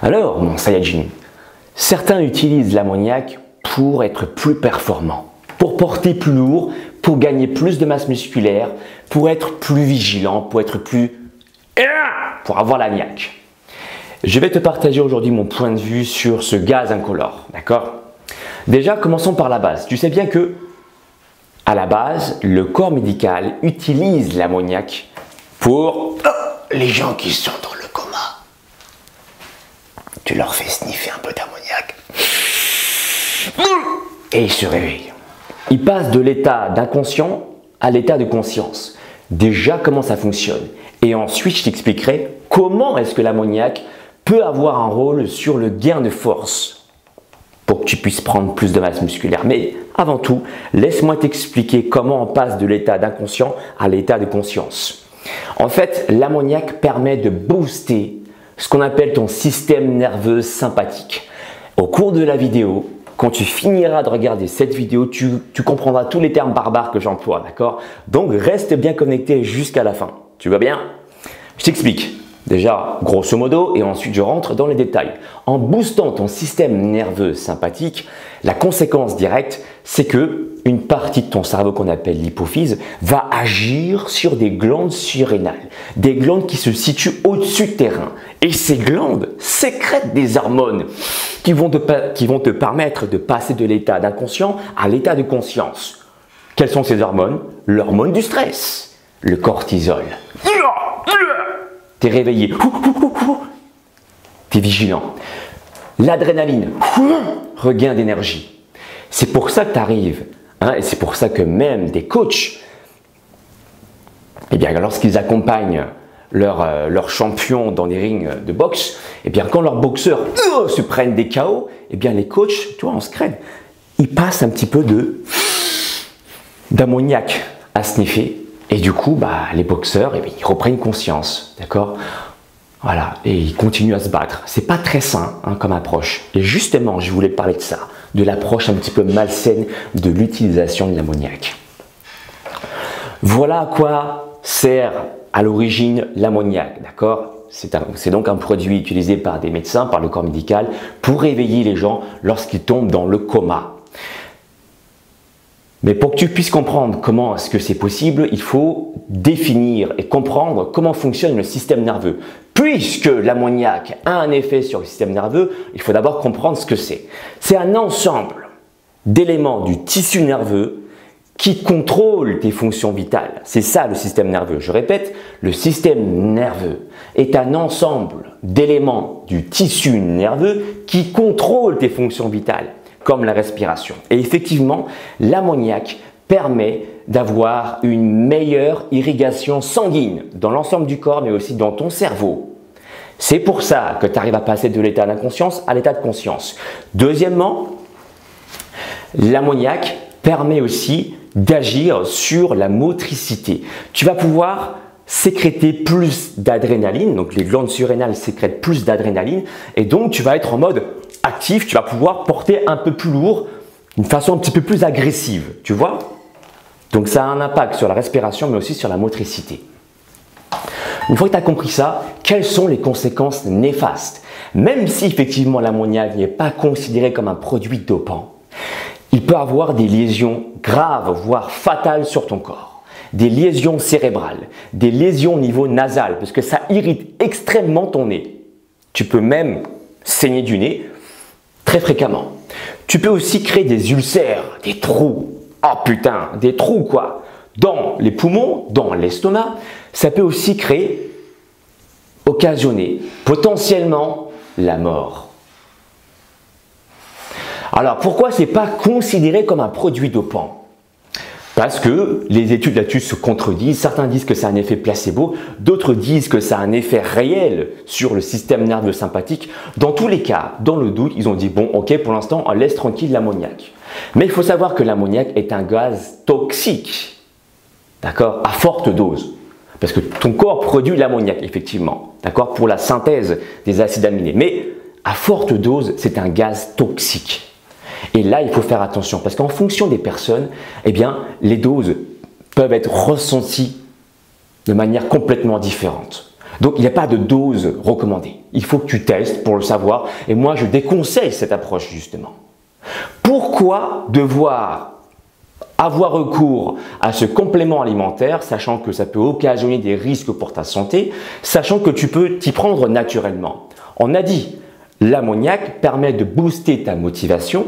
Alors, mon Saiyajin, certains utilisent l'ammoniac pour être plus performants, pour porter plus lourd, pour gagner plus de masse musculaire, pour être plus vigilant, pour être plus... pour avoir la niaque. Je vais te partager aujourd'hui mon point de vue sur ce gaz incolore, d'accord? Déjà, commençons par la base. Tu sais bien que, à la base, le corps médical utilise l'ammoniac pour les gens qui sont dans le coma. Tu leur fais sniffer un peu d'ammoniac et ils se réveillent. Ils passent de l'état d'inconscient à l'état de conscience. Déjà, comment ça fonctionne? Et ensuite, je t'expliquerai comment est-ce que l'ammoniac peut avoir un rôle sur le gain de force pour que tu puisses prendre plus de masse musculaire. Mais avant tout, laisse-moi t'expliquer comment on passe de l'état d'inconscient à l'état de conscience. En fait, l'ammoniac permet de booster ce qu'on appelle ton système nerveux sympathique. Au cours de la vidéo, quand tu finiras de regarder cette vidéo, tu comprendras tous les termes barbares que j'emploie, d'accord? Donc, reste bien connecté jusqu'à la fin. Tu vois bien? Je t'explique. Déjà, grosso modo, et ensuite je rentre dans les détails. En boostant ton système nerveux sympathique, la conséquence directe, c'est que une partie de ton cerveau qu'on appelle l'hypophyse va agir sur des glandes surrénales, des glandes qui se situent au-dessus du terrain. Et ces glandes sécrètent des hormones qui vont te permettre de passer de l'état d'inconscient à l'état de conscience. Quelles sont ces hormones? L'hormone du stress, le cortisol. Tu es réveillé, tu es vigilant. L'adrénaline, regain d'énergie. C'est pour ça que tu arrives, et c'est pour ça que même des coachs, eh bien, lorsqu'ils accompagnent leurs champions dans des rings de boxe, eh bien, quand leurs boxeurs se prennent des KO, eh bien, les coachs, tu vois, en scred, ils passent un petit peu d'ammoniac à sniffer. Et du coup, les boxeurs, ils reprennent conscience, d'accord? Voilà, et ils continuent à se battre. C'est pas très sain comme approche. Et justement, je voulais parler de ça, de l'approche un petit peu malsaine de l'utilisation de l'ammoniac. Voilà à quoi sert à l'origine l'ammoniac, d'accord? C'est donc un produit utilisé par des médecins, par le corps médical, pour réveiller les gens lorsqu'ils tombent dans le coma. Mais pour que tu puisses comprendre comment est-ce que c'est possible, il faut définir et comprendre comment fonctionne le système nerveux. Puisque l'ammoniac a un effet sur le système nerveux, il faut d'abord comprendre ce que c'est. C'est un ensemble d'éléments du tissu nerveux qui contrôle tes fonctions vitales. C'est ça le système nerveux. Je répète, le système nerveux est un ensemble d'éléments du tissu nerveux qui contrôle tes fonctions vitales, comme la respiration. Et effectivement, l'ammoniac permet d'avoir une meilleure irrigation sanguine dans l'ensemble du corps, mais aussi dans ton cerveau. C'est pour ça que tu arrives à passer de l'état d'inconscience à l'état de conscience. Deuxièmement, l'ammoniac permet aussi d'agir sur la motricité. Tu vas pouvoir sécréter plus d'adrénaline, donc les glandes surrénales sécrètent plus d'adrénaline, et donc tu vas être en mode actif, tu vas pouvoir porter un peu plus lourd, d'une façon un petit peu plus agressive, tu vois? Donc ça a un impact sur la respiration, mais aussi sur la motricité. Une fois que tu as compris ça, quelles sont les conséquences néfastes? Même si effectivement l'ammoniac n'est pas considéré comme un produit dopant, il peut avoir des lésions graves, voire fatales sur ton corps. Des lésions cérébrales, des lésions au niveau nasal, parce que ça irrite extrêmement ton nez. Tu peux même saigner du nez très fréquemment. Tu peux aussi créer des ulcères, des trous. Oh putain, des trous quoi. Dans les poumons, dans l'estomac. Ça peut aussi occasionner potentiellement la mort. Alors pourquoi ce n'est pas considéré comme un produit dopant? Parce que les études là-dessus se contredisent. Certains disent que ça a un effet placebo, d'autres disent que ça a un effet réel sur le système nerveux sympathique. Dans tous les cas, dans le doute, ils ont dit bon, ok, pour l'instant, on laisse tranquille l'ammoniac. Mais il faut savoir que l'ammoniac est un gaz toxique, d'accord, à forte dose. Parce que ton corps produit l'ammoniac, effectivement, d'accord, pour la synthèse des acides aminés. Mais à forte dose, c'est un gaz toxique. Et là, il faut faire attention parce qu'en fonction des personnes, eh bien, les doses peuvent être ressenties de manière complètement différente. Donc, il n'y a pas de dose recommandée. Il faut que tu testes pour le savoir. Et moi, je déconseille cette approche, justement. Pourquoi devoir avoir recours à ce complément alimentaire, sachant que ça peut occasionner des risques pour ta santé, sachant que tu peux t'y prendre naturellement? On a dit, l'ammoniac permet de booster ta motivation,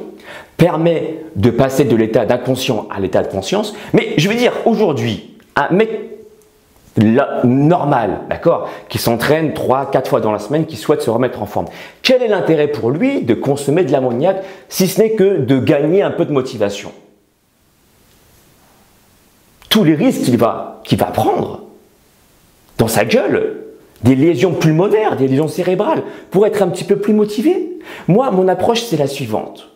permet de passer de l'état d'inconscient à l'état de conscience. Mais je veux dire, aujourd'hui, un mec normal, d'accord, qui s'entraîne 3-4 fois dans la semaine, qui souhaite se remettre en forme, quel est l'intérêt pour lui de consommer de l'ammoniac si ce n'est que de gagner un peu de motivation? Tous les risques qu'il va prendre dans sa gueule, des lésions pulmonaires, des lésions cérébrales, pour être un petit peu plus motivé. Moi, mon approche, c'est la suivante.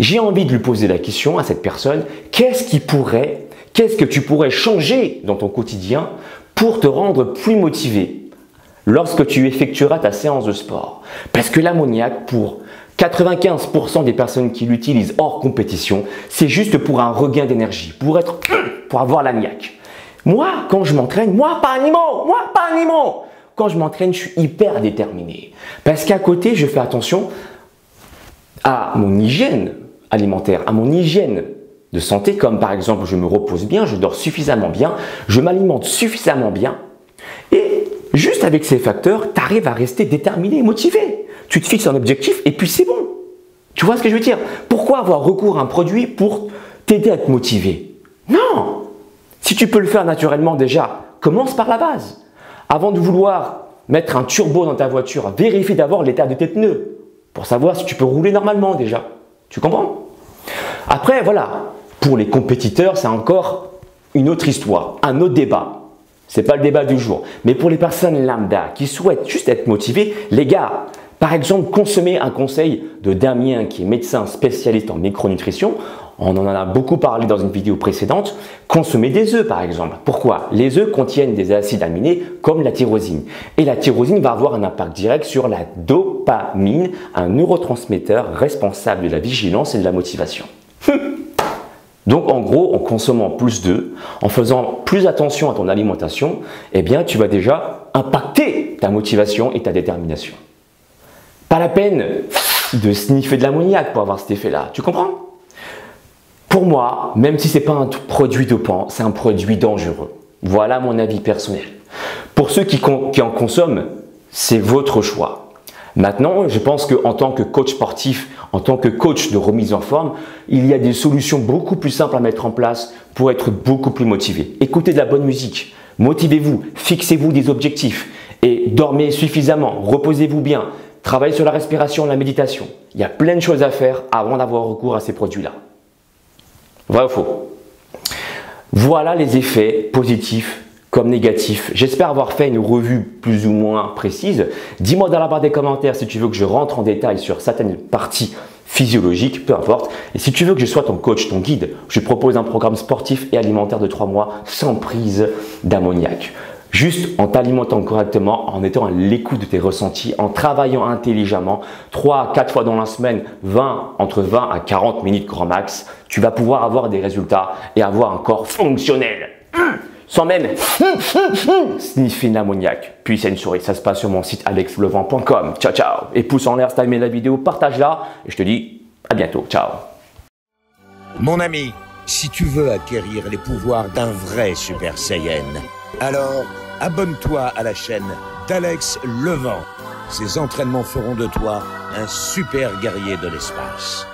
J'ai envie de lui poser la question à cette personne, qu'est-ce que tu pourrais changer dans ton quotidien pour te rendre plus motivé lorsque tu effectueras ta séance de sport? Parce que l'ammoniac, pour 95% des personnes qui l'utilisent hors compétition, c'est juste pour un regain d'énergie, pour avoir la niaque. Moi, quand je m'entraîne, moi pas animaux, quand je m'entraîne, je suis hyper déterminé. Parce qu'à côté, je fais attention à mon hygiène alimentaire, à mon hygiène de santé, comme par exemple, je me repose bien, je dors suffisamment bien, je m'alimente suffisamment bien. Et juste avec ces facteurs, tu arrives à rester déterminé et motivé. Tu te fixes un objectif et puis c'est bon. Tu vois ce que je veux dire? Pourquoi avoir recours à un produit pour t'aider à te motiver? Non! Si tu peux le faire naturellement déjà, commence par la base. Avant de vouloir mettre un turbo dans ta voiture, vérifie d'abord l'état de tes pneus pour savoir si tu peux rouler normalement déjà. Tu comprends? Après, voilà, pour les compétiteurs, c'est encore une autre histoire, un autre débat. Ce n'est pas le débat du jour. Mais pour les personnes lambda qui souhaitent juste être motivées, les gars, par exemple, consommez un conseil de Damien qui est médecin spécialiste en micronutrition. On en a beaucoup parlé dans une vidéo précédente. Consommez des œufs par exemple. Pourquoi? Les œufs contiennent des acides aminés comme la tyrosine. Et la tyrosine va avoir un impact direct sur la dopamine, un neurotransmetteur responsable de la vigilance et de la motivation. Donc en gros, en consommant plus d'œufs, en faisant plus attention à ton alimentation, eh bien tu vas déjà impacter ta motivation et ta détermination. Pas la peine de sniffer de l'ammoniac pour avoir cet effet-là. Tu comprends? Pour moi, même si ce n'est pas un produit dopant, c'est un produit dangereux. Voilà mon avis personnel. Pour ceux qui en consomment, c'est votre choix. Maintenant, je pense qu'en tant que coach sportif, en tant que coach de remise en forme, il y a des solutions beaucoup plus simples à mettre en place pour être beaucoup plus motivé. Écoutez de la bonne musique, motivez-vous, fixez-vous des objectifs et dormez suffisamment, reposez-vous bien, travaillez sur la respiration, la méditation. Il y a plein de choses à faire avant d'avoir recours à ces produits-là. Vrai ou faux? Voilà les effets positifs comme négatifs. J'espère avoir fait une revue plus ou moins précise. Dis-moi dans la barre des commentaires si tu veux que je rentre en détail sur certaines parties physiologiques, peu importe. Et si tu veux que je sois ton coach, ton guide, je propose un programme sportif et alimentaire de 3 mois sans prise d'ammoniac. Juste en t'alimentant correctement, en étant à l'écoute de tes ressentis, en travaillant intelligemment, 3 à 4 fois dans la semaine, entre 20 à 40 minutes grand max, tu vas pouvoir avoir des résultats et avoir un corps fonctionnel. Sans même sniffer l'ammoniac. Puis c'est une souris, ça se passe sur mon site alexlevent.com. Ciao, ciao. Et pouce en l'air si t'as aimé la vidéo, partage-la. Et je te dis à bientôt. Ciao. Mon ami, si tu veux acquérir les pouvoirs d'un vrai Super Saiyan, alors abonne-toi à la chaîne d'Alex Levent. Ces entraînements feront de toi un super guerrier de l'espace.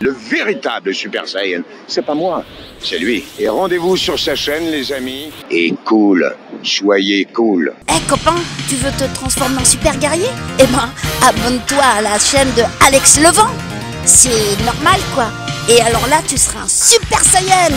Le véritable Super Saiyan, c'est pas moi, c'est lui. Et rendez-vous sur sa chaîne, les amis. Et cool, soyez cool. Hey copain, tu veux te transformer en super guerrier? Eh ben, abonne-toi à la chaîne de Alex Levent. C'est normal quoi. Et alors là, tu seras un Super Saiyan.